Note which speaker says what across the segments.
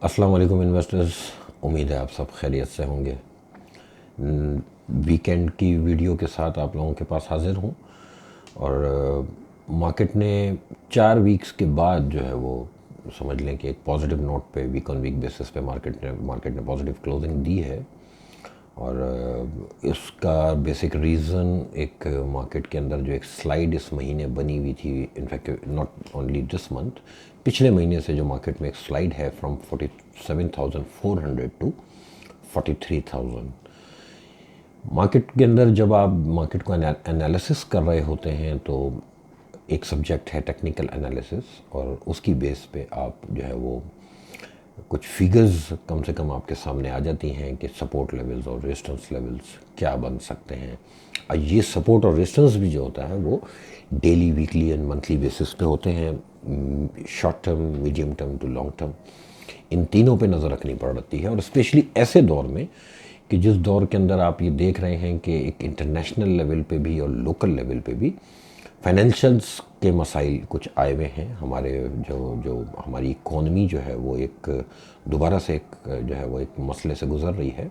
Speaker 1: अस्सलाम वालेकुम इन्वेस्टर्स। उम्मीद है आप सब खैरियत से होंगे। वीकेंड की वीडियो के साथ आप लोगों के पास हाज़िर हूँ और मार्केट ने 4 वीक्स के बाद जो है वो समझ लें कि एक पॉजिटिव नोट पे वीक ऑन वीक बेसिस पे मार्केट ने पॉजिटिव क्लोजिंग दी है। और इसका बेसिक रीज़न एक मार्केट के अंदर जो एक स्लाइड इस महीने बनी हुई थी, in fact not only this month, पिछले महीने से जो मार्केट में एक स्लाइड है फ्रॉम 47,400 टू 43,000। मार्केट के अंदर जब आप मार्केट को एनालिसिस कर रहे होते हैं तो एक सब्जेक्ट है टेक्निकल एनालिसिस, और उसकी बेस पे आप जो है वो कुछ फिगर्स कम से कम आपके सामने आ जाती हैं कि सपोर्ट लेवल्स और रेजिस्टेंस लेवल्स क्या बन सकते हैं। और ये सपोर्ट और रेजिस्टेंस भी जो होता है वो daily, weekly and monthly basis पे होते हैं, short term, medium term to long term. इन तीनों पे नज़र रखनी पड़ती है, और स्पेशली ऐसे दौर में कि जिस दौर के अंदर आप ये देख रहे हैं कि एक इंटरनेशनल लेवल पे भी और लोकल लेवल पे भी फाइनेंशियल्स के मसाइल कुछ आए हुए हैं। हमारे जो जो हमारी इकोनॉमी जो है वो एक दोबारा से एक जो है वो एक मसले से गुज़र रही है।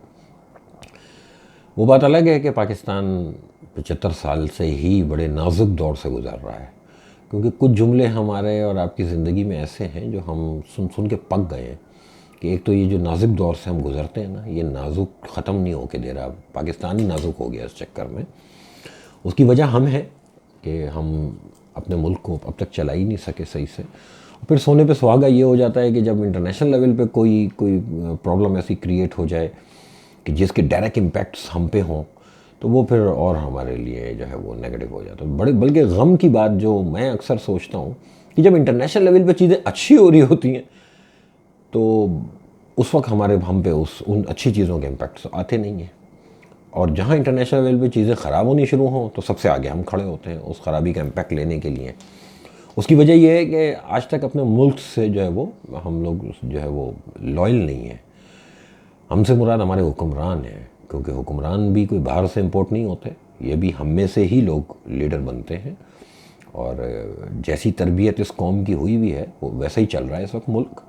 Speaker 1: वो बात अलग है कि पाकिस्तान 75 साल से ही बड़े नाजुक दौर से गुज़र रहा है, क्योंकि कुछ जुमले हमारे और आपकी ज़िंदगी में ऐसे हैं जो हम सुन सुन के पक गए हैं कि एक तो ये जो नाजुक दौर से हम गुज़रते हैं ना, ये नाजुक ख़त्म नहीं होके दे रहा। पाकिस्तान ही नाजुक हो गया इस चक्कर में। उसकी वजह हम हैं कि हम अपने मुल्क को अब तक चला ही नहीं सके सही से। फिर सोने पे सुहागा ये हो जाता है कि जब इंटरनेशनल लेवल पे कोई कोई प्रॉब्लम ऐसी क्रिएट हो जाए कि जिसके डायरेक्ट इम्पैक्ट्स हम पे हों, तो वो फिर और हमारे लिए जो है वो नेगेटिव हो जाता है। बड़े बल्कि गम की बात जो मैं अक्सर सोचता हूँ कि जब इंटरनेशनल लेवल पे चीज़ें अच्छी हो रही होती हैं तो उस वक्त हम पे उन अच्छी चीज़ों के इम्पैक्ट्स आते नहीं हैं, और जहाँ इंटरनेशनल लेवल पे चीज़ें ख़राब होनी शुरू हों तो सबसे आगे हम खड़े होते हैं उस ख़राबी का इम्पैक्ट लेने के लिए। उसकी वजह यह है कि आज तक अपने मुल्क से जो है वो हम लोग जो है वो लॉयल नहीं है। हमसे मुराद हमारे हुक्मरान हैं, क्योंकि हुक्मरान भी कोई बाहर से इम्पोर्ट नहीं होते, ये भी हम में से ही लोग लीडर बनते हैं। और जैसी तरबियत इस कौम की हुई है वो वैसा ही चल रहा है इस वक्त मुल्क।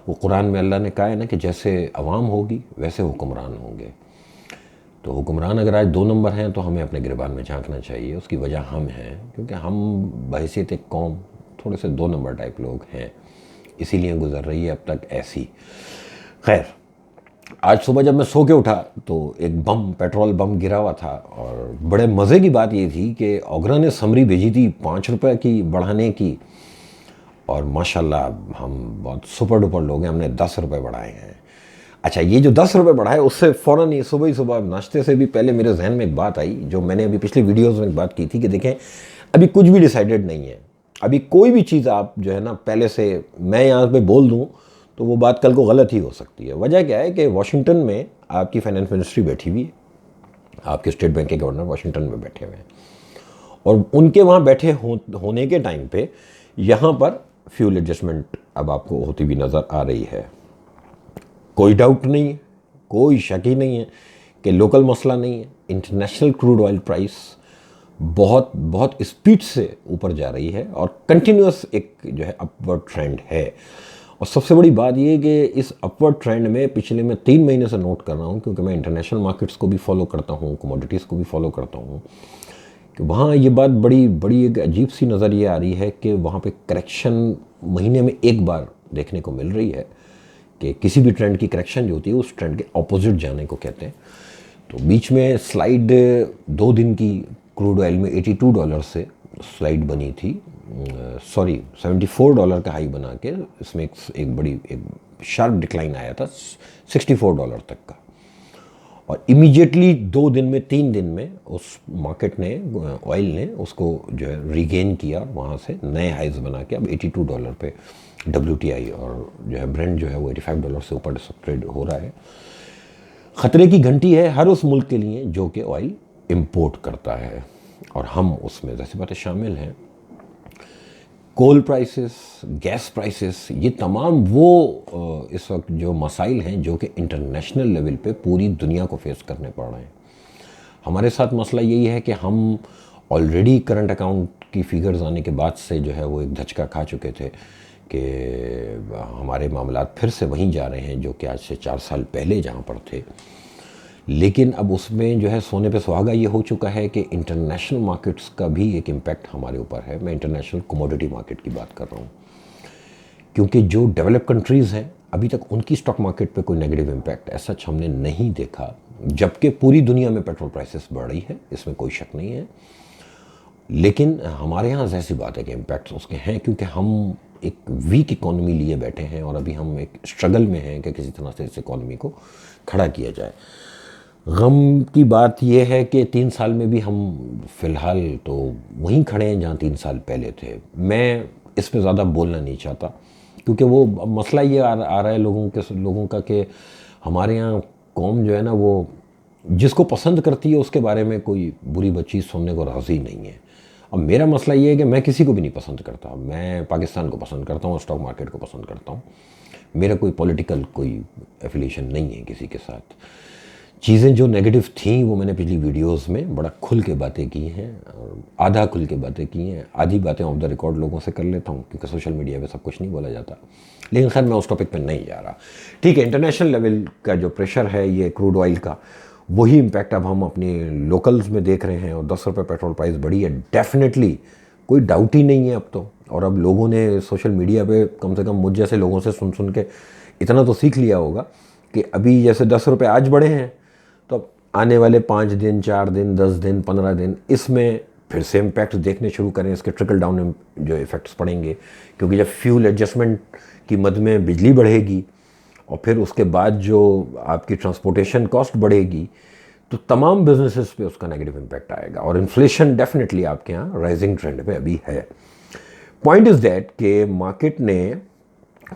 Speaker 1: वो कुरान में अल्लाह ने कहा है ना कि जैसे अवाम होगी वैसे हुक्मरान होंगे। तो हुक्मरान अगर आज 2 नंबर हैं तो हमें अपने गिरबान में झांकना चाहिए। उसकी वजह हम हैं, क्योंकि हम बहैसियत एक कौम थोड़े से 2 नंबर टाइप लोग हैं, इसीलिए गुजर रही है अब तक ऐसी। खैर, आज सुबह जब मैं सो के उठा तो एक पेट्रोल बम गिरा हुआ था, और बड़े मज़े की बात ये थी कि ओगरा ने समरी भेजी थी 5 रुपये की बढ़ाने की, और माशाल्लाह हम बहुत सुपर डुपर लोग हैं, हमने 10 रुपये बढ़ाए हैं। अच्छा, ये जो 10 रुपये बढ़ाए उससे फ़ौरन ही सुबह नाश्ते से भी पहले मेरे जहन में एक बात आई, जो मैंने अभी पिछली वीडियोज़ में एक बात की थी कि देखें अभी कुछ भी डिसाइडेड नहीं है। अभी कोई भी चीज़ आप जो है ना पहले से मैं यहाँ पे बोल दूँ तो वो बात कल को गलत ही हो सकती है। वजह क्या है कि वाशिंगटन में आपकी फाइनेंस मिनिस्ट्री बैठी हुई है, आपके स्टेट बैंक के गवर्नर वाशिंगटन में बैठे हुए हैं, और उनके वहाँ बैठे होने के टाइम पे यहाँ पर फ्यूल एडजस्टमेंट अब आपको होती हुई नज़र आ रही है। कोई डाउट नहीं है, कोई शक ही नहीं है कि लोकल मसला नहीं है। इंटरनेशनल क्रूड ऑयल प्राइस बहुत बहुत स्पीड से ऊपर जा रही है और कंटिन्यूस एक जो है अपवर्ड ट्रेंड है। और सबसे बड़ी बात ये है कि इस अपवर्ड ट्रेंड में पिछले मैं 3 महीने से नोट कर रहा हूँ, क्योंकि मैं इंटरनेशनल मार्केट्स को भी फॉलो करता हूँ, कमोडिटीज़ को भी फॉलो करता हूँ, कि वहाँ ये बात बड़ी बड़ी एक अजीब सी नज़र ये आ रही है कि वहाँ पे करेक्शन महीने में एक बार देखने को मिल रही है, कि किसी भी ट्रेंड की करेक्शन जो होती है उस ट्रेंड के ऑपोजिट जाने को कहते हैं। तो बीच में स्लाइड 2 दिन की क्रूड ऑयल में $82 से स्लाइड बनी थी, सॉरी $74 का हाई बना के इसमें एक शार्प डिक्लाइन आया था $64 तक का, और इमीडिएटली 2 दिन में 3 दिन में उस मार्केट ने ऑयल ने उसको जो है रीगेन किया, वहाँ से नए हाइज बना के अब $82 पे WTI और जो है ब्रेंट जो है वो $85 से ऊपर ट्रेड हो रहा है। ख़तरे की घंटी है हर उस मुल्क के लिए जो कि ऑयल इंपोर्ट करता है, और हम उसमें जैसे बातें शामिल हैं। कोल प्राइसेस, गैस प्राइसेस, ये तमाम वो इस वक्त जो मसाइल हैं जो कि इंटरनेशनल लेवल पे पूरी दुनिया को फेस करने पड़ रहे हैं। हमारे साथ मसला यही है कि हम ऑलरेडी करंट अकाउंट की फिगर्स आने के बाद से जो है वो एक धचका खा चुके थे कि हमारे मामलात फिर से वहीं जा रहे हैं जो कि आज से 4 साल पहले जहाँ पर थे। लेकिन अब उसमें जो है सोने पे सुहागा ये हो चुका है कि इंटरनेशनल मार्केट्स का भी एक इम्पैक्ट हमारे ऊपर है। मैं इंटरनेशनल कमोडिटी मार्केट की बात कर रहा हूँ, क्योंकि जो डेवलप कंट्रीज़ हैं अभी तक उनकी स्टॉक मार्केट पे कोई नेगेटिव इम्पैक्ट ऐसा हमने नहीं देखा, जबकि पूरी दुनिया में पेट्रोल प्राइसेस बढ़ रही है, इसमें कोई शक नहीं है। लेकिन हमारे यहाँ ऐसी बात है कि इम्पैक्ट्स उसके हैं, क्योंकि हम एक वीक इकोनॉमी लिए बैठे हैं और अभी हम एक स्ट्रगल में हैं कि किसी तरह से इस इकोनॉमी को खड़ा किया जाए। गम की बात यह है कि 3 साल में भी हम फ़िलहाल तो वहीं खड़े हैं जहाँ 3 साल पहले थे। मैं इस पर ज़्यादा बोलना नहीं चाहता, क्योंकि वो मसला ये आ रहा है लोगों का कि हमारे यहाँ कौम जो है ना, वो जिसको पसंद करती है उसके बारे में कोई बुरी बच्ची सुनने को राज़ी नहीं है। अब मेरा मसला ये है कि मैं किसी को भी नहीं पसंद करता। मैं पाकिस्तान को पसंद करता हूँ, स्टॉक मार्केट को पसंद करता हूँ। मेरा कोई पॉलिटिकल कोई एफिलिएशन नहीं है किसी के साथ। चीज़ें जो नेगेटिव थी वो मैंने पिछली वीडियोस में बड़ा खुल के बातें की हैं, और आधा खुल के बातें की हैं, आधी बातें ऑफ द रिकॉर्ड लोगों से कर लेता हूँ, क्योंकि सोशल मीडिया पे सब कुछ नहीं बोला जाता। लेकिन खैर मैं उस टॉपिक पे नहीं जा रहा। ठीक है, इंटरनेशनल लेवल का जो प्रेशर है ये क्रूड ऑयल का, वही इम्पैक्ट अब हम अपने लोकल्स में देख रहे हैं। और 10 रुपये पेट्रोल प्राइस बढ़ी है, डेफिनेटली कोई डाउट ही नहीं है अब तो। और अब लोगों ने सोशल मीडिया पे कम से कम मुझ जैसे लोगों से सुन सुन के इतना तो सीख लिया होगा कि अभी जैसे 10 रुपये आज बढ़े हैं, तो आने वाले 5 दिन, 4 दिन, 10 दिन, 15 दिन इसमें फिर से इम्पैक्ट देखने शुरू करें। इसके ट्रिकल डाउन जो इफ़ेक्ट्स पड़ेंगे, क्योंकि जब फ्यूल एडजस्टमेंट की मद में बिजली बढ़ेगी और फिर उसके बाद जो आपकी ट्रांसपोर्टेशन कॉस्ट बढ़ेगी, तो तमाम बिजनेसेस पे उसका नेगेटिव इम्पैक्ट आएगा। और इन्फ्लेशन डेफिनेटली आपके यहाँ राइजिंग ट्रेंड पे अभी है। पॉइंट इज़ दैट कि मार्केट ने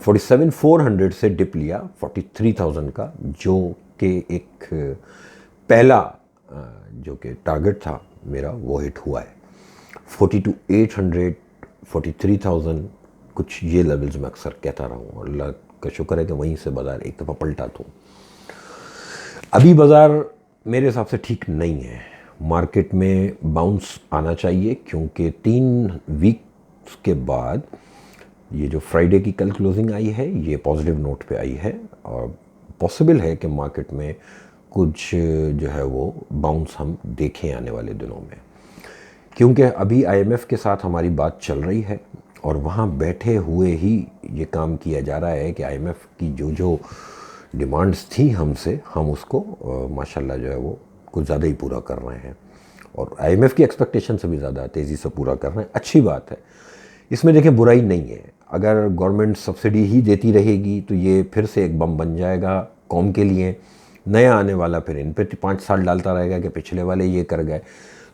Speaker 1: 47,400 से डिप लिया 43,000 का, जो कि एक पहला जो कि टारगेट था मेरा वो हिट हुआ है। 42,800, 43,000 कुछ ये लेवल्स मैं अक्सर कहता रहा हूँ, और अल्लाह का शुक्र है कि वहीं से बाज़ार एक दफ़ा पलटा। तो अभी बाज़ार मेरे हिसाब से ठीक नहीं है। मार्केट में बाउंस आना चाहिए, क्योंकि 3 वीक्स के बाद ये जो फ्राइडे की कल क्लोजिंग आई है ये पॉजिटिव नोट पे आई है, और पॉसिबल है कि मार्केट में कुछ जो है वो बाउंस हम देखें आने वाले दिनों में। क्योंकि अभी IMF के साथ हमारी बात चल रही है, और वहाँ बैठे हुए ही ये काम किया जा रहा है कि IMF की जो जो डिमांड्स थी हमसे, हम उसको माशाल्लाह जो है वो कुछ ज़्यादा ही पूरा कर रहे हैं, और IMF की एक्सपेक्टेशन से भी ज़्यादा तेज़ी से पूरा कर रहे हैं। अच्छी बात है, इसमें देखिए बुराई नहीं है। अगर गवर्नमेंट सब्सिडी ही देती रहेगी तो ये फिर से एक बम बन जाएगा कौम के लिए। नया आने वाला फिर इन पर 5 साल डालता रहेगा कि पिछले वाले ये कर गए।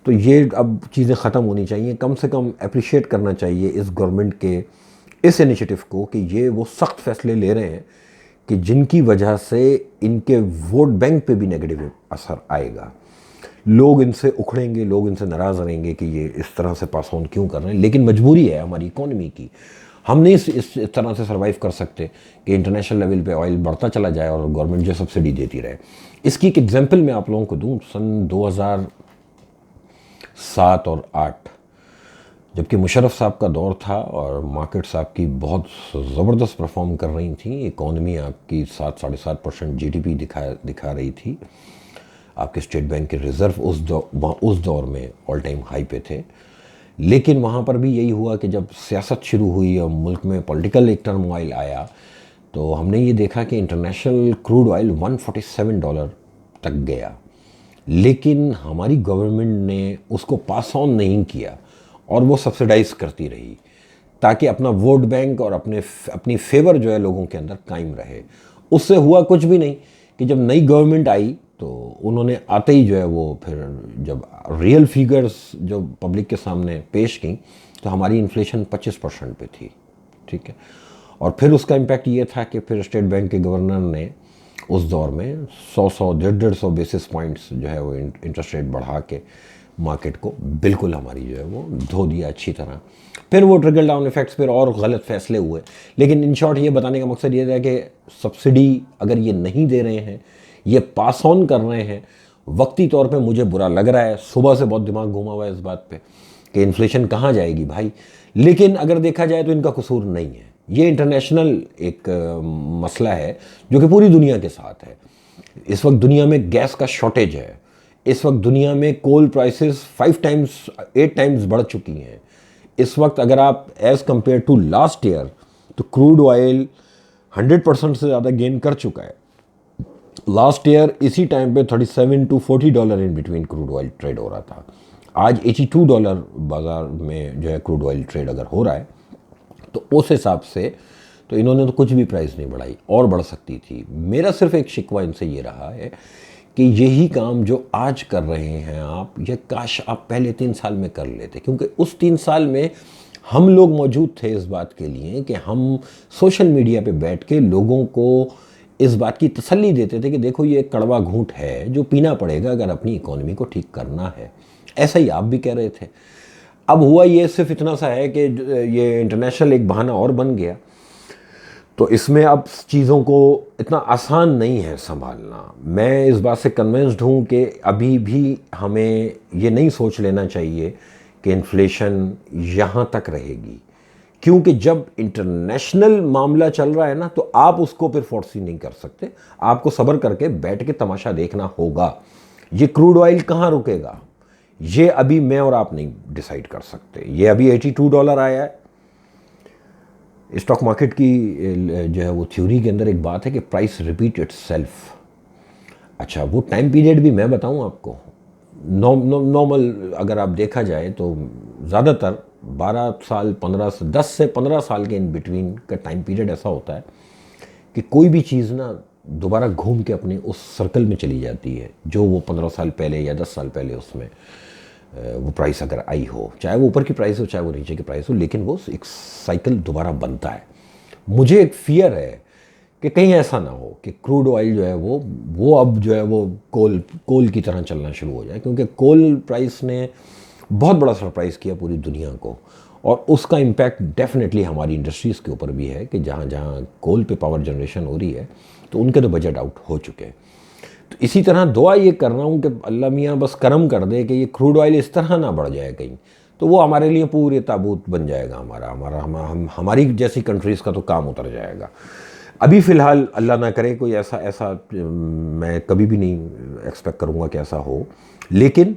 Speaker 1: तो ये अब चीज़ें ख़त्म होनी चाहिए। कम से कम अप्रिशिएट करना चाहिए इस गवर्नमेंट के इस इनिशिएटिव को कि ये वो सख्त फैसले ले रहे हैं कि जिनकी वजह से इनके वोट बैंक पे भी नेगेटिव असर आएगा। लोग इनसे उखड़ेंगे, लोग इनसे नाराज़ रहेंगे कि ये इस तरह से पास ऑन क्यों कर रहे हैं। लेकिन मजबूरी है हमारी इकोनॉमी की, हम नहीं इस तरह से सर्वाइव कर सकते कि इंटरनेशनल लेवल पे ऑयल बढ़ता चला जाए और गवर्नमेंट जो सब्सिडी देती रहे। इसकी एक एग्जांपल मैं आप लोगों को दूं। सन 2007 और 8 जबकि मुशर्रफ साहब का दौर था और मार्केट्स आपकी बहुत ज़बरदस्त परफॉर्म कर रही थी, इकोनॉमी आपकी 7-7.5% GDP दिखा रही थी। आपके स्टेट बैंक के रिज़र्व उस दौर में ऑल टाइम हाई पे थे। लेकिन वहाँ पर भी यही हुआ कि जब सियासत शुरू हुई और मुल्क में पॉलिटिकल एक टर्मोइल आया, तो हमने ये देखा कि इंटरनेशनल क्रूड ऑयल $147 तक गया। लेकिन हमारी गवर्नमेंट ने उसको पास ऑन नहीं किया और वो सब्सिडाइज करती रही, ताकि अपना वोट बैंक और अपनी फेवर जो है लोगों के अंदर कायम रहे। उससे हुआ कुछ भी नहीं कि जब नई गवर्नमेंट आई तो उन्होंने आते ही जो है वो फिर जब रियल फिगर्स जो पब्लिक के सामने पेश की, तो हमारी इन्फ्लेशन 25% पे थी। ठीक है, और फिर उसका इम्पैक्ट ये था कि फिर स्टेट बैंक के गवर्नर ने उस दौर में 100-150 बेसिस पॉइंट्स जो है वो इंटरेस्ट रेट बढ़ा के मार्केट को बिल्कुल हमारी जो है वो धो दिया अच्छी तरह। फिर वो ट्रिकल डाउन इफेक्ट्स, फिर और गलत फैसले हुए। लेकिन इन शॉर्ट ये बताने का मकसद ये था कि सब्सिडी अगर ये नहीं दे रहे हैं, ये पास ऑन कर रहे हैं, वक्ती तौर पे मुझे बुरा लग रहा है। सुबह से बहुत दिमाग घूमा हुआ है इस बात पे कि इन्फ्लेशन कहाँ जाएगी भाई। लेकिन अगर देखा जाए तो इनका कसूर नहीं है। ये इंटरनेशनल एक मसला है जो कि पूरी दुनिया के साथ है। इस वक्त दुनिया में गैस का शॉर्टेज है, इस वक्त दुनिया में कोल प्राइसेस 5 टाइम्स 8 टाइम्स बढ़ चुकी हैं। इस वक्त अगर आप as compare to last year तो क्रूड ऑयल 100% से ज़्यादा गेन कर चुका है। लास्ट ईयर इसी टाइम पे $37 to $40 in between crude oil trade हो रहा था। आज $82 बाज़ार में जो है क्रूड ऑयल ट्रेड अगर हो रहा है, तो उस हिसाब से तो इन्होंने तो कुछ भी प्राइस नहीं बढ़ाई, और बढ़ सकती थी। मेरा सिर्फ एक शिकवा इनसे ये रहा है कि यही काम जो आज कर रहे हैं आप, ये काश आप पहले 3 साल में कर लेते, क्योंकि उस 3 साल में हम लोग मौजूद थे इस बात के लिए कि हम सोशल मीडिया पे बैठ के लोगों को इस बात की तसल्ली देते थे कि देखो ये एक कड़वा घूंट है जो पीना पड़ेगा अगर अपनी इकोनॉमी को ठीक करना है। ऐसा ही आप भी कह रहे थे। अब हुआ ये सिर्फ इतना सा है कि ये इंटरनेशनल एक बहाना और बन गया, तो इसमें अब चीज़ों को इतना आसान नहीं है संभालना। मैं इस बात से कन्विंस्ड हूँ कि अभी भी हमें ये नहीं सोच लेना चाहिए कि इन्फ्लेशन यहाँ तक रहेगी, क्योंकि जब इंटरनेशनल मामला चल रहा है ना, तो आप उसको फिर फोर्सी नहीं कर सकते। आपको सब्र करके बैठ के तमाशा देखना होगा। ये क्रूड ऑयल कहाँ रुकेगा, ये अभी मैं और आप नहीं डिसाइड कर सकते। ये अभी $82 आया है। स्टॉक मार्केट की जो है वो थ्योरी के अंदर एक बात है कि प्राइस रिपीट इट्ससेल्फ। अच्छा, वो टाइम पीरियड भी मैं बताऊं आपको, नॉर्मल अगर आप देखा जाए तो ज़्यादातर 12 साल 15 से 10 से 15 साल के इन बिटवीन का टाइम पीरियड ऐसा होता है कि कोई भी चीज़ ना दोबारा घूम के अपने उस सर्कल में चली जाती है जो वो 15 साल पहले या 10 साल पहले उसमें वो प्राइस अगर आई हो, चाहे वो ऊपर की प्राइस हो चाहे वो नीचे की प्राइस हो, लेकिन वो एक साइकिल दोबारा बनता है। मुझे एक फियर है कि कहीं ऐसा ना हो कि क्रूड ऑयल जो है वो अब जो है वो कोल की तरह चलना शुरू हो जाए, क्योंकि कोल प्राइस ने बहुत बड़ा सरप्राइज़ किया पूरी दुनिया को, और उसका इम्पैक्ट डेफिनेटली हमारी इंडस्ट्रीज़ के ऊपर भी है कि जहाँ जहाँ कोल पे पावर जनरेशन हो रही है तो उनके तो बजट आउट हो चुके हैं। तो इसी तरह दुआ ये कर रहा हूँ कि अल्लाह मियाँ बस करम कर दे कि ये क्रूड ऑयल इस तरह ना बढ़ जाए कहीं, तो वो हमारे लिए पूरे ताबूत बन जाएगा। हमारी जैसी कंट्रीज़ का तो काम उतर जाएगा। अभी फ़िलहाल अल्लाह ना करे कोई ऐसा मैं कभी भी नहीं एक्सपेक्ट करूँगा कि ऐसा हो, लेकिन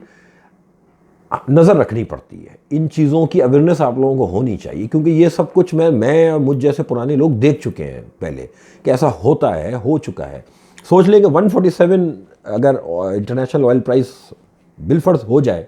Speaker 1: नज़र रखनी पड़ती है। इन चीज़ों की अवेयरनेस आप लोगों को होनी चाहिए, क्योंकि ये सब कुछ मैं और मुझ जैसे पुराने लोग देख चुके हैं पहले कि ऐसा होता है, हो चुका है। सोच लें कि 147 अगर इंटरनेशनल ऑयल प्राइस बिलफर्ज हो जाए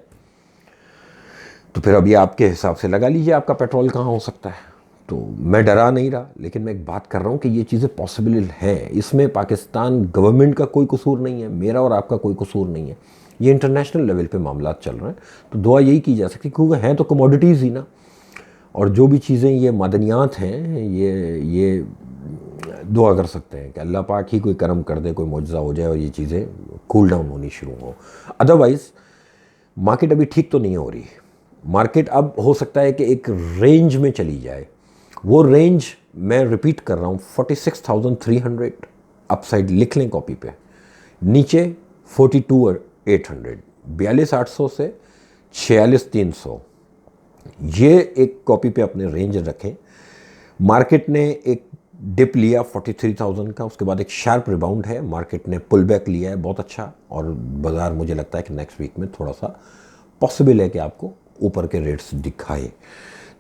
Speaker 1: तो फिर अब ये आपके हिसाब से लगा लीजिए आपका पेट्रोल कहाँ हो सकता है। तो मैं डरा नहीं रहा, लेकिन मैं एक बात कर रहा हूँ कि ये चीज़ें पॉसिबल हैं। इसमें पाकिस्तान गवर्नमेंट का कोई कसूर नहीं है, मेरा और आपका कोई कसूर नहीं है। ये इंटरनेशनल लेवल पे मामला चल रहे हैं, तो दुआ यही की जा सकती है, क्योंकि हैं तो कमोडिटीज़ ही ना, और जो भी चीज़ें ये मादनियात हैं ये दुआ कर सकते हैं कि अल्लाह पाक ही कोई करम कर दे, कोई मुआवजा हो जाए और ये चीज़ें कूल डाउन होनी शुरू हो। अदरवाइज़ मार्केट अभी ठीक तो नहीं हो रही। मार्केट अब हो सकता है कि एक रेंज में चली जाए। वो रेंज मैं रिपीट कर रहा हूँ 46,300 अपसाइड लिख लें कॉपी पे, नीचे 42,800, 42,800 से 46,300, ये एक कॉपी पे अपने रेंज रखें। मार्केट ने एक डिप लिया 43,000 का, उसके बाद एक शार्प रिबाउंड है, मार्केट ने पुल बैक लिया है बहुत अच्छा, और बाज़ार मुझे लगता है कि नेक्स्ट वीक में थोड़ा सा पॉसिबल है कि आपको ऊपर के रेट्स दिखाए।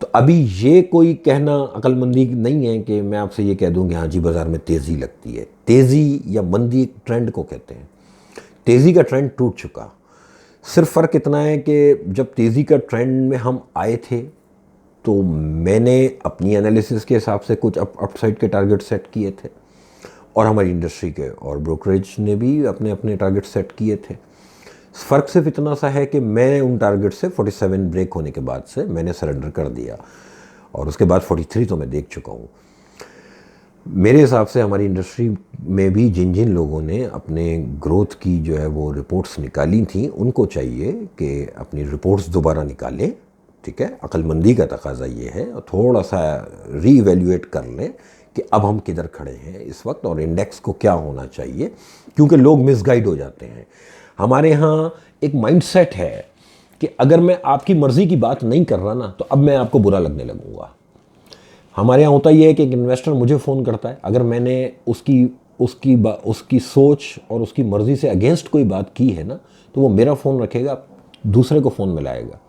Speaker 1: तो अभी ये कोई कहना अक्लमंदी नहीं है कि मैं आपसे ये कह दूं कि हाँ जी बाज़ार में तेज़ी लगती है। तेज़ी या मंदी ट्रेंड को कहते हैं। तेज़ी का ट्रेंड टूट चुका। सिर्फ फ़र्क इतना है कि जब तेज़ी का ट्रेंड में हम आए थे तो मैंने अपनी एनालिसिस के हिसाब से कुछ अपसाइड के टारगेट सेट किए थे, और हमारी इंडस्ट्री के और ब्रोकरेज ने भी अपने अपने टारगेट सेट किए थे। फ़र्क सिर्फ इतना सा है कि मैं उन टारगेट से 47 ब्रेक होने के बाद से मैंने सरेंडर कर दिया, और उसके बाद 43 तो मैं देख चुका हूँ। मेरे हिसाब से हमारी इंडस्ट्री में भी जिन जिन लोगों ने अपने ग्रोथ की जो है वो रिपोर्ट्स निकाली थी, उनको चाहिए कि अपनी रिपोर्ट्स दोबारा निकालें। ठीक है, अक्लमंदी का तकाजा ये है, और थोड़ा सा रीइवैल्यूएट कर लें कि अब हम किधर खड़े हैं इस वक्त और इंडेक्स को क्या होना चाहिए, क्योंकि लोग मिसगाइड हो जाते हैं। हमारे यहाँ एक माइंडसेट है कि अगर मैं आपकी मर्ज़ी की बात नहीं कर रहा ना, तो अब मैं आपको बुरा लगने लगूंगा। हमारे यहाँ होता ये है कि एक इन्वेस्टर मुझे फ़ोन करता है, अगर मैंने उसकी सोच और उसकी मर्ज़ी से अगेंस्ट कोई बात की है ना, तो वो मेरा फ़ोन रखेगा, दूसरे को फ़ोन मिलाएगा।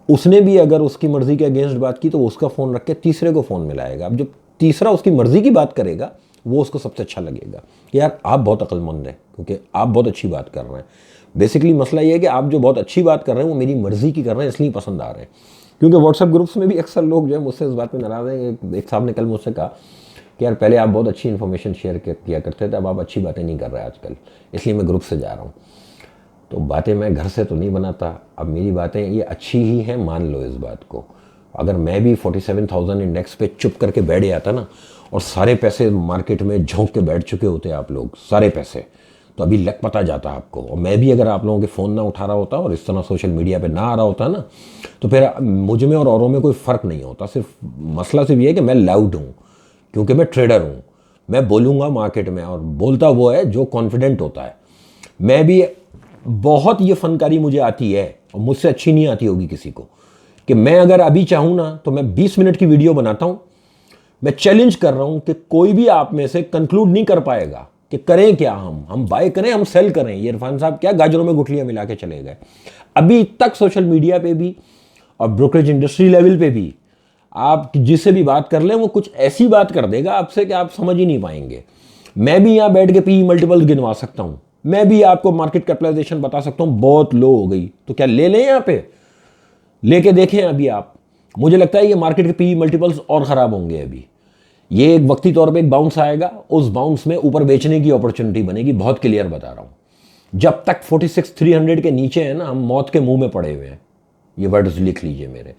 Speaker 1: उसने भी अगर उसकी मर्ज़ी के अगेंस्ट बात की तो वो उसका फ़ोन रख के तीसरे को फ़ोन मिलाएगा। अब जब तीसरा उसकी मर्ज़ी की बात करेगा, वो उसको सबसे अच्छा लगेगा कि यार आप बहुत अक्लमंद हैं, क्योंकि आप बहुत अच्छी बात कर रहे हैं। बेसिकली मसला ये है कि आप जो बहुत अच्छी बात कर रहे हैं वो मेरी मर्ज़ी की कर रहे हैं, इसलिए पसंद आ रहे हैं। क्योंकि व्हाट्सएप ग्रुप्स में भी अक्सर लोग जो है मुझसे इस बात पे नाराज़ हैं। एक साहब ने कल मुझसे कहा कि यार पहले आप बहुत अच्छी इन्फॉर्मेशन शेयर किया करते थे, अब आप अच्छी बातें नहीं कर रहे आजकल, इसलिए मैं ग्रुप से जा रहा हूँ। तो बातें मैं घर से तो नहीं बनाता, अब मेरी बातें ये अच्छी ही हैं, मान लो इस बात को। अगर मैं भी 47,000 इंडेक्स पे चुप करके बैठ जाता ना, और सारे पैसे मार्केट में झोंक के बैठ चुके होते आप लोग, सारे पैसे, तो अभी लग पता जाता आपको। और मैं भी अगर आप लोगों के फ़ोन ना उठा रहा होता और इस तरह सोशल मीडिया पे ना आ रहा होता ना, तो फिर मुझ में और औरों में कोई फ़र्क नहीं होता। सिर्फ मसला सिर्फ ये है कि मैं लाउड हूँ, क्योंकि मैं ट्रेडर हूँ। मैं बोलूँगा मार्केट में, और बोलता वो है जो कॉन्फिडेंट होता है। मैं भी बहुत ये फनकारी मुझे आती है, और मुझसे अच्छी नहीं आती होगी किसी को, कि मैं अगर अभी चाहूँ ना तो मैं 20 मिनट की वीडियो बनाता हूँ। मैं चैलेंज कर रहा हूँ कि कोई भी आप में से कंक्लूड नहीं कर पाएगा कि करें क्या, हम बाय करें, हम सेल करें। ये इरफान साहब क्या गाजरों में गुठलियाँ मिला के चले गए। अभी तक सोशल मीडिया पे भी और ब्रोकरेज इंडस्ट्री लेवल पे भी आप जिससे भी बात कर लें, वो कुछ ऐसी बात कर देगा आपसे कि आप समझ ही नहीं पाएंगे। मैं भी यहाँ बैठ के पी मल्टीपल्स गिनवा सकता हूँ, मैं भी आपको मार्केट कैपिटलाइजेशन बता सकता हूँ बहुत लो हो गई, तो क्या ले लें यहाँ पे, लेके देखें अभी आप। मुझे लगता है ये मार्केट के पी मल्टीपल्स और ख़राब होंगे अभी। ये एक वक्ती तौर पे एक बाउंस आएगा, उस बाउंस में ऊपर बेचने की अपॉर्चुनिटी बनेगी, बहुत क्लियर बता रहा हूँ। जब तक 46,300 के नीचे है ना, हम मौत के मुंह में पड़े हुए हैं। ये वर्ड्स लिख लीजिए मेरे।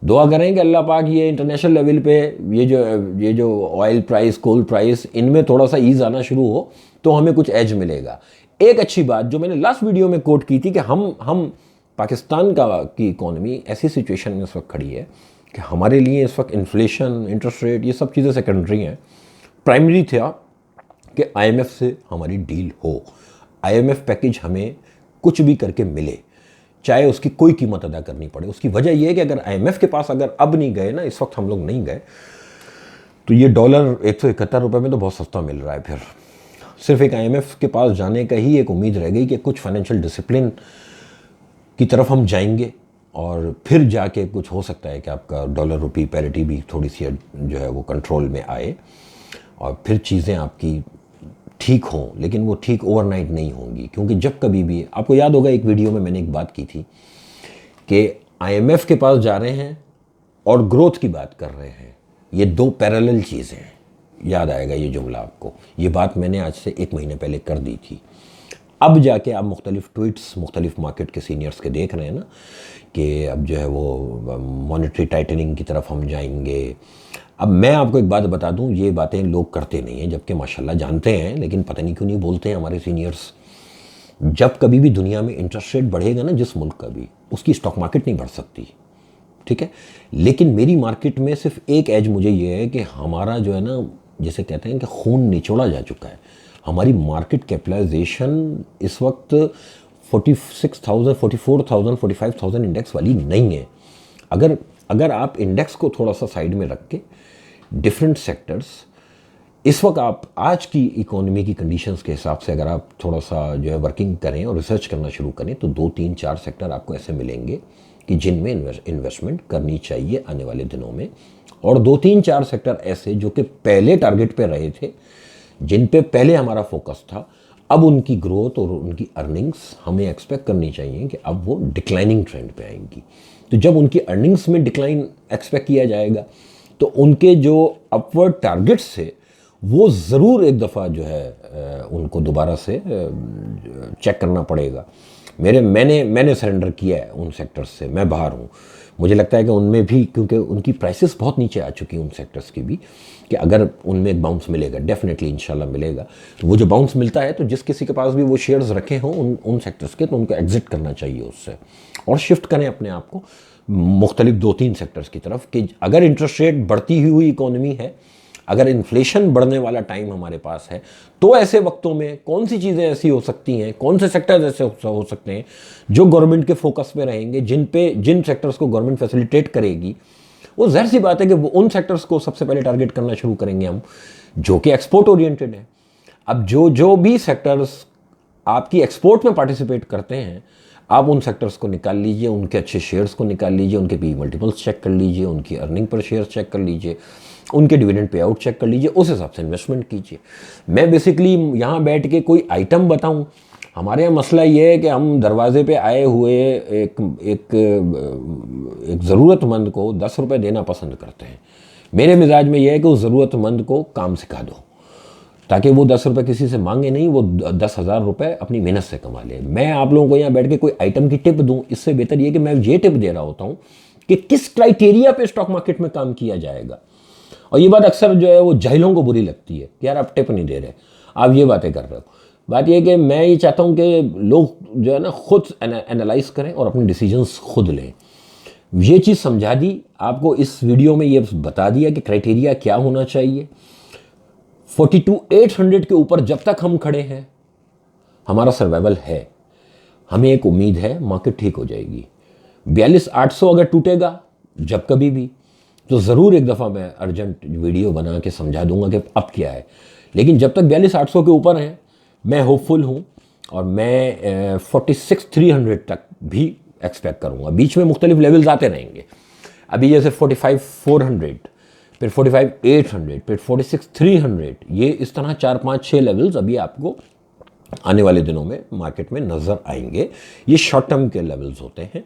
Speaker 1: दुआ करें कि अल्लाह पाक ये इंटरनेशनल लेवल पे ये जो ऑयल प्राइस, कोल प्राइस, इनमें थोड़ा सा ईज आना शुरू हो तो हमें कुछ एज मिलेगा। एक अच्छी बात जो मैंने लास्ट वीडियो में कोट की थी कि हम पाकिस्तान की इकोनॉमी ऐसी सिचुएशन में इस वक्त खड़ी है कि हमारे लिए इस वक्त इन्फ्लेशन, इंटरेस्ट रेट, ये सब चीज़ें सेकेंडरी हैं। प्राइमरी था कि आईएमएफ से हमारी डील हो, आईएमएफ पैकेज हमें कुछ भी करके मिले, चाहे उसकी कोई कीमत अदा करनी पड़े। उसकी वजह यह है कि अगर आईएमएफ के पास अगर अब नहीं गए ना, इस वक्त हम लोग नहीं गए, तो ये डॉलर 171 रुपये में तो बहुत सस्ता मिल रहा है। फिर सिर्फ एक आईएमएफ के पास जाने का ही एक उम्मीद रह गई कि कुछ फाइनेंशियल डिसिप्लिन की तरफ हम जाएंगे, और फिर जाके कुछ हो सकता है कि आपका डॉलर रुपी पैरिटी भी थोड़ी सी जो है वो कंट्रोल में आए, और फिर चीज़ें आपकी ठीक हों। लेकिन वो ठीक ओवरनाइट नहीं होंगी, क्योंकि जब कभी भी, आपको याद होगा एक वीडियो में मैंने एक बात की थी कि आईएमएफ के पास जा रहे हैं और ग्रोथ की बात कर रहे हैं, ये दो पैरेलल चीज़ें हैं। याद आएगा ये जुमला आपको। ये बात मैंने आज से 1 महीने पहले कर दी थी। अब जाके आप मुख्तलिफ ट्वीट्स मुख्तलिफ मार्केट के सीनियर्स के देख रहे हैं ना, कि अब जो है वो मॉनेटरी टाइटनिंग की तरफ हम जाएंगे। अब मैं आपको एक बात बता दूं, ये बातें लोग करते नहीं हैं, जबकि माशाल्लाह जानते हैं, लेकिन पता नहीं क्यों नहीं बोलते हैं हमारे सीनियर्स। जब कभी भी दुनिया में इंटरेस्ट रेट बढ़ेगा ना, जिस मुल्क का भी, उसकी स्टॉक मार्केट नहीं बढ़ सकती, ठीक है। लेकिन मेरी मार्केट में सिर्फ एक एज मुझे ये है कि हमारा जो है ना, जैसे कहते हैं कि खून निचोड़ा जा चुका है। हमारी मार्केट कैपिटलाइजेशन इस वक्त 46,000, 44,000, 45,000 इंडेक्स वाली नहीं है। अगर आप इंडेक्स को थोड़ा सा साइड में रख के डिफरेंट सेक्टर्स, इस वक्त आप आज की इकोनॉमी की कंडीशंस के हिसाब से अगर आप थोड़ा सा जो है वर्किंग करें और रिसर्च करना शुरू करें, तो 2, 3, 4 सेक्टर आपको ऐसे मिलेंगे कि जिनमें इन्वेस्टमेंट करनी चाहिए आने वाले दिनों में। और 2, 3, 4 सेक्टर ऐसे जो कि पहले टारगेट पे रहे थे, जिन पे पहले हमारा फोकस था, अब उनकी ग्रोथ और उनकी अर्निंग्स हमें एक्सपेक्ट करनी चाहिए कि अब वो डिक्लाइनिंग ट्रेंड पे आएंगी। तो जब उनकी अर्निंग्स में डिक्लाइन एक्सपेक्ट किया जाएगा, तो उनके जो अपवर्ड टारगेट्स थे वो ज़रूर एक दफ़ा जो है उनको दोबारा से चेक करना पड़ेगा। मैंने सरेंडर किया है उन सेक्टर्स से, मैं बाहर हूँ। मुझे लगता है कि उनमें भी, क्योंकि उनकी प्राइसेस बहुत नीचे आ चुकी हैं उन सेक्टर्स की भी, कि अगर उनमें एक बाउंस मिलेगा, डेफिनेटली इंशाल्लाह मिलेगा। तो वो जो बाउंस मिलता है, तो जिस किसी के पास भी वो शेयर्स रखे हों उन सेक्टर्स के, तो उनको एग्जिट करना चाहिए उससे, और शिफ्ट करें अपने आप को मुख्तलिफ 2-3 सेक्टर्स की तरफ। कि अगर इंटरेस्ट रेट बढ़ती हुई इकोनॉमी है, अगर इन्फ्लेशन बढ़ने वाला टाइम हमारे पास है, तो ऐसे वक्तों में कौन सी चीज़ें ऐसी हो सकती हैं, कौन से सेक्टर्स ऐसे हो सकते हैं जो गवर्नमेंट के फोकस में रहेंगे, जिन सेक्टर्स को गवर्नमेंट फैसिलिटेट करेगी, वो ज़ाहिर सी बात है कि वो उन सेक्टर्स को सबसे पहले टारगेट करना शुरू करेंगे हम जो कि एक्सपोर्ट ओरिएंटेड है। अब जो भी सेक्टर्स आपकी एक्सपोर्ट में पार्टिसिपेट करते हैं, आप उन सेक्टर्स को निकाल लीजिए, उनके अच्छे शेयर्स को निकाल लीजिए, उनके पी मल्टीपल्स चेक कर लीजिए, उनकी अर्निंग पर शेयर चेक कर लीजिए, उनके डिविडेंड पे आउट चेक कर लीजिए, उस हिसाब से इन्वेस्टमेंट कीजिए। मैं बेसिकली यहाँ बैठ के कोई आइटम बताऊँ, हमारे यहाँ मसला ये है कि हम दरवाजे पे आए हुए एक ज़रूरतमंद को 10 रुपये देना पसंद करते हैं। मेरे मिजाज में यह है कि उस ज़रूरतमंद को काम सिखा दो ताकि वो 10 रुपये किसी से मांगे नहीं, वो 10,000 रुपये अपनी मेहनत से कमा ले। मैं आप लोगों को यहाँ बैठ के कोई आइटम की टिप दूँ, इससे बेहतर ये कि मैं ये टिप दे रहा होता हूँ कि किस क्राइटेरिया पे स्टॉक मार्केट में काम किया जाएगा। और ये बात अक्सर जो है वो जाहिलों को बुरी लगती है कि यार आप टिप नहीं दे रहे, आप ये बातें कर रहे हो। बात यह कि मैं ये चाहता हूँ कि लोग जो है ना खुद एनालाइज करें और अपने डिसीजंस खुद लें। ये चीज़ समझा दी आपको, इस वीडियो में ये बता दिया कि क्राइटेरिया क्या होना चाहिए। 42,800 के ऊपर जब तक हम खड़े हैं हमारा सर्वाइवल है, हमें एक उम्मीद है मार्केट ठीक हो जाएगी। 42,800 अगर टूटेगा जब कभी भी, तो ज़रूर एक दफ़ा मैं अर्जेंट वीडियो बना के समझा दूंगा कि अब क्या है। लेकिन जब तक 42,800 के ऊपर हैं मैं होपफुल हूँ और मैं 46,300 तक भी एक्सपेक्ट करूँगा। बीच में मुख्तलिफ लेवल्स आते रहेंगे। अभी जैसे 45,400, फिर 45,800, फिर 46,300, ये इस तरह 4, 5, 6 लेवल्स अभी आपको आने वाले दिनों में मार्केट में नज़र आएंगे। ये शॉर्ट टर्म के लेवल्स होते हैं।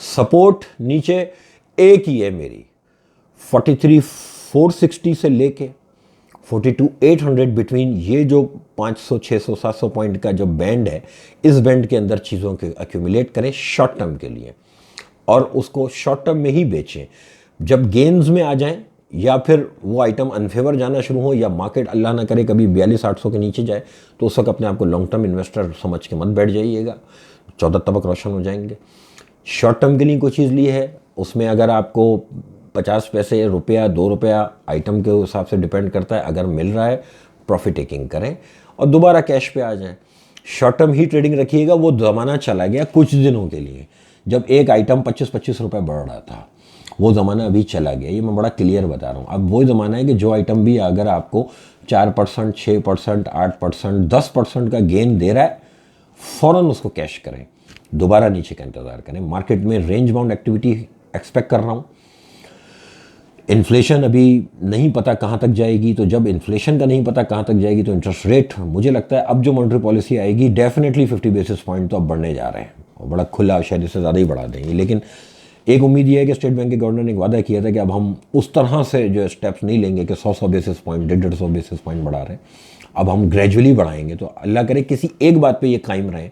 Speaker 1: सपोर्ट नीचे एक ही है मेरी, 43,460 से लेके 42,800 बिटवीन। ये जो 500, 600, 700 पॉइंट का जो बैंड है, इस बैंड के अंदर चीज़ों के एक्यूमुलेट करें शॉर्ट टर्म के लिए और उसको शॉर्ट टर्म में ही बेचें। जब गेन्स में आ जाएं या फिर वो आइटम अनफेवर जाना शुरू हो या मार्केट अल्लाह ना करे कभी 42,800 के नीचे जाए, तो उस वक्त अपने आप को लॉन्ग टर्म इन्वेस्टर समझ के मत बैठ जाइएगा, 14 तबक रोशन हो जाएंगे। शॉर्ट टर्म के लिए कोई चीज़ ली है, उसमें अगर आपको 50 पैसे, रुपया, 2 रुपया आइटम के हिसाब से डिपेंड करता है, अगर मिल रहा है प्रॉफिट टेकिंग करें और दोबारा कैश पे आ जाएं। शॉर्ट टर्म ही ट्रेडिंग रखिएगा। वो ज़माना चला गया कुछ दिनों के लिए जब एक आइटम 25-25 रुपये बढ़ रहा था, वो ज़माना अभी चला गया। ये मैं बड़ा क्लियर बता रहा हूँ। अब वो ज़माना है कि जो आइटम भी अगर आपको 4%, 6%, 8%, 10% का गेन दे रहा है, फ़ौरन उसको कैश करें, दोबारा नीचे का इंतज़ार करें। मार्केट में रेंज बाउंड एक्टिविटी एक्सपेक्ट कर रहा हूँ। इन्फ्लेशन अभी नहीं पता कहाँ तक जाएगी, तो जब इन्फ्लेशन का नहीं पता कहाँ तक जाएगी तो इंटरेस्ट रेट, मुझे लगता है अब जो मॉनेटरी पॉलिसी आएगी डेफिनेटली 50 बेसिस पॉइंट तो अब बढ़ने जा रहे हैं और बड़ा खुला, शायद इससे ज़्यादा ही बढ़ा देंगे। लेकिन एक उम्मीद ये है कि स्टेट बैंक के गवर्नर ने एक वादा किया था कि अब हम उस तरह से जो स्टेप्स नहीं लेंगे कि 100 बेसिस पॉइंट, 150 बेसिस पॉइंट बढ़ा रहे हैं। अब हम ग्रेजुअली बढ़ाएंगे। तो अल्लाह करे किसी एक बात पे ये कायम रहें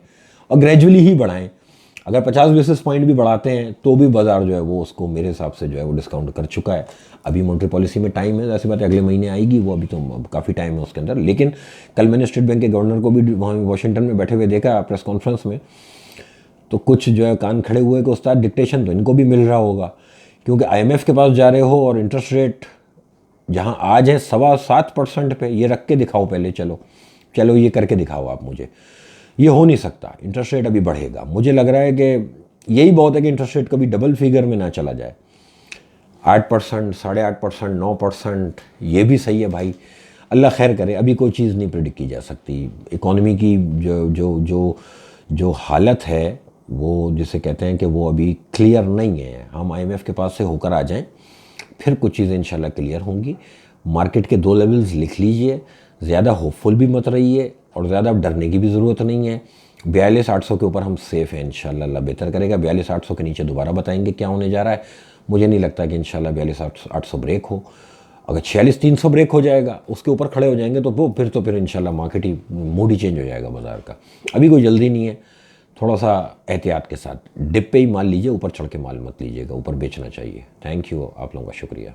Speaker 1: और ग्रेजुअली ही बढ़ाएं। अगर 50 बेसिस पॉइंट भी बढ़ाते हैं तो भी बाजार जो है वो उसको मेरे हिसाब से जो है वो डिस्काउंट कर चुका है। अभी मॉनेटरी पॉलिसी में टाइम है, ऐसी बात है अगले महीने आएगी, वो अभी तो काफ़ी टाइम है उसके अंदर। लेकिन कल मैंने स्टेट बैंक के गवर्नर को भी वहाँ वाशिंगटन में बैठे हुए देखा प्रेस कॉन्फ्रेंस में, तो कुछ जो है कान खड़े हुए कि उस्ताद डिक्टेशन तो इनको भी मिल रहा होगा, क्योंकि IMF के पास जा रहे हो और इंटरेस्ट रेट जहाँ आज है 7.25% पे, ये रख के दिखाओ पहले, चलो ये करके दिखाओ आप मुझे। ये हो नहीं सकता, इंटरेस्ट रेट अभी बढ़ेगा। मुझे लग रहा है कि यही बहुत है कि इंटरेस्ट रेट कभी डबल फिगर में ना चला जाए। 8%, 8.5%, 9%, ये भी सही है भाई, अल्लाह खैर करे। अभी कोई चीज़ नहीं प्रेडिक्ट की जा सकती। इकॉनमी की जो हालत है वो जिसे कहते हैं कि वो अभी क्लियर नहीं है। हम IMF के पास से होकर आ जाएं, फिर कुछ चीज़ें इंशाल्लाह क्लियर होंगी। मार्केट के 2 लेवल्स लिख लीजिए, ज़्यादा होपफुल भी मत रहिए और ज़्यादा डरने की भी ज़रूरत नहीं है। 42,800 के ऊपर हम सेफ़ हैं, इंशाल्लाह अल्लाह बेहतर करेगा। 42,800 के नीचे दोबारा बताएंगे क्या होने जा रहा है। मुझे नहीं लगता कि इंशाल्लाह 42,800 ब्रेक हो। अगर 46,300 ब्रेक हो जाएगा, उसके ऊपर खड़े हो जाएंगे तो फिर इंशाल्लाह मार्केट ही मूड ही चेंज हो जाएगा बाज़ार का। अभी कोई जल्दी नहीं है, थोड़ा सा एहतियात के साथ डिप पे ही माल लीजिए, ऊपर चढ़ के माल मत लीजिएगा, ऊपर बेचना चाहिए। थैंक यू, आप लोगों का शुक्रिया।